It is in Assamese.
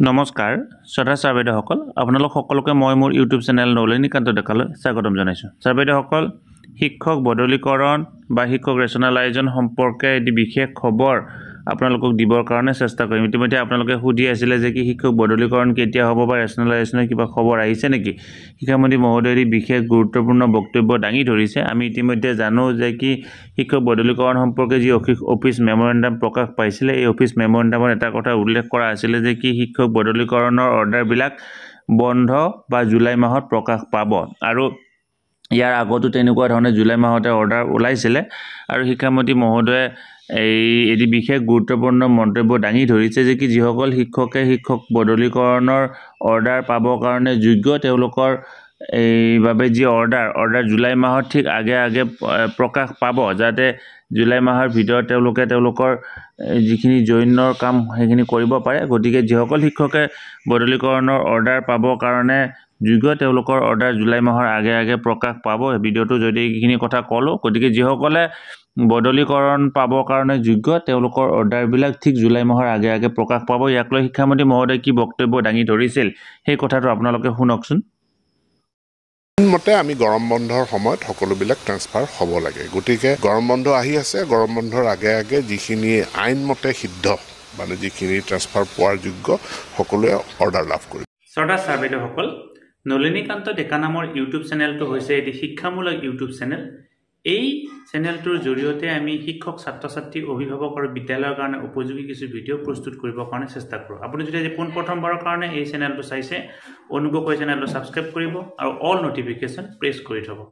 নমস্কাৰ শ্ৰদ্ধা ছাৰ বাইদেউসকল আপোনালোক সকলোকে মই মোৰ ইউটিউব চেনেল নলিনীকান্ত ডেকালৈ স্বাগতম জনাইছোঁ। ছাৰ বাইদেউসকল শিক্ষক বদলীকৰণ বা শিক্ষক ৰেচনেলাইজেশ্যন সম্পৰ্কে এটি বিশেষ খবৰ আপোনালোকক দিবৰ কাৰণে চেষ্টা কৰিম। ইতিমধ্যে আপোনালোকে সুধি আছিলে যে কি শিক্ষক বদলীকৰণ কেতিয়া হ'ব বা ৰেচনেলাইজেশ্যনৰ কিবা খবৰ আহিছে নেকি। শিক্ষামন্ত্ৰী মহোদয়ে বিশেষ গুৰুত্বপূৰ্ণ বক্তব্য দাঙি ধৰিছে। আমি ইতিমধ্যে জানো যে কি শিক্ষক বদলীকৰণ সম্পৰ্কে যি অফিচ মেমৰেণ্ডাম প্ৰকাশ পাইছিলে এই অফিচ মেমৰেণ্ডামৰ এটা কথা উল্লেখ কৰা আছিলে যে কি শিক্ষক বদলীকৰণৰ অৰ্ডাৰবিলাক বন্ধ বা জুলাই মাহত প্ৰকাশ পাব আৰু ইয়াৰ আগতো তেনেকুৱা ধৰণে জুলাই মাহতে অৰ্ডাৰ ওলাইছিলে আৰু শিক্ষামন্ত্ৰী মহোদয়ে এটি বিশেষ গুৰুত্বপূৰ্ণ মন্তব্য দাঙি ধৰিছে যে কি যিসকল শিক্ষকে শিক্ষক বদলীকৰণৰ অৰ্ডাৰ পাবৰ কাৰণে যোগ্য তেওঁলোকৰ এইভাবে যি অৰ্ডাৰ জুলাই মাহত ঠিক আগে প্ৰকাশ পাব যাতে জুলাই মাহৰ ভিতৰত তেওঁলোকৰ যিখিনি জইনৰ কাম সেইখিনি কৰিব পাৰে। গতিকে যিসকল শিক্ষকে বদলীকৰণৰ অৰ্ডাৰ পাবৰ কাৰণে যোগ্য তেওঁলোকৰ অৰ্ডাৰ জুলাই মাহৰ আগে প্ৰকাশ পাব। ভিডিঅ'টো যদি এইখিনি কথা ক'লো, গতিকে যিসকলে বদলীকৰণ পাবৰ কাৰণে যোগ্য তেওঁলোকৰ অৰ্ডাৰবিলাক ঠিক জুলাই মাহৰ আগে প্ৰকাশ পাব। ইয়াক লৈ শিক্ষামন্ত্ৰী মহোদয়ে কি বক্তব্য দাঙি ধৰিছিল সেই কথাটো আপোনালোকে শুনকচোন। মতে আমি গৰম বন্ধৰ সময়ত সকলোবিলাক ট্ৰান্সফাৰ হ'ব লাগে। গতিকে গৰম বন্ধ আহি আছে, গৰম বন্ধৰ আগে যিখিনি আইনমতে সিদ্ধ মানে যিখিনি ট্ৰান্সফাৰ পোৱাৰ যোগ্য সকলোৱে অৰ্ডাৰ লাভ কৰিব। শ্ৰদ্ধা ছাৰ বাইদেউসকল, নলিনীকান্ত ডেকা নামৰ ইউটিউব চেনেলটো হৈছে এটি শিক্ষামূলক ইউটিউব চেনেল। এই চেনেলটোৰ জৰিয়তে আমি শিক্ষক ছাত্ৰ ছাত্ৰী অভিভাৱক আৰু বিদ্যালয়ৰ কাৰণে উপযোগী কিছু ভিডিঅ' প্ৰস্তুত কৰিবৰ কাৰণে চেষ্টা কৰোঁ। আপুনি যদি আজি পোনপ্ৰথমবাৰৰ কাৰণে এই চেনেলটো চাইছে অনুগ্ৰহ কৰি চেনেলটো ছাবস্ক্ৰাইব কৰিব আৰু অল নটিফিকেশ্যন প্ৰেছ কৰি থ'ব।